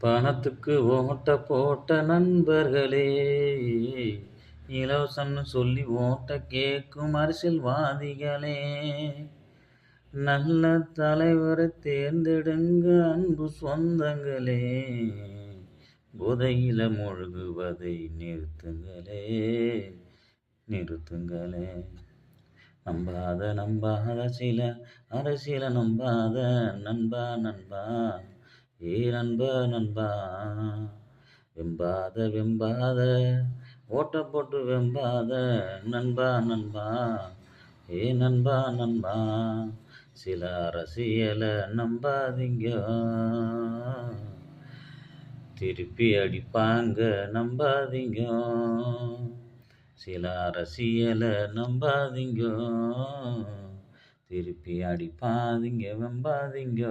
பணத்துக்கு ஓட்ட போட்ட நண்பர்களே, இலவசம்னு சொல்லி ஓட்ட கேட்கும் அரசியல்வாதிகளே, நல்ல தலைவரை தேர்ந்தெடுங்க அன்பு சொந்தங்களே, போதையில மூழ்குவதை நிறுத்துங்களே, நிறுத்துங்களே. நம்பாத நம்பாத சில அரசியல நம்பாத நண்பா நண்பா, ஏ நண்பா நண்பா, வெம்பாத வெம்பாத ஓட்ட போட்டு வெம்பாத நண்பா நண்பா, ஏ நண்பா நண்பா, சில அரசியல நம்பாதீங்க, திருப்பி அடிப்பாங்க நம்பாதீங்க, சில அரசியல நம்பாதீங்க, திருப்பி அடிப்பாதீங்க வெம்பாதீங்க.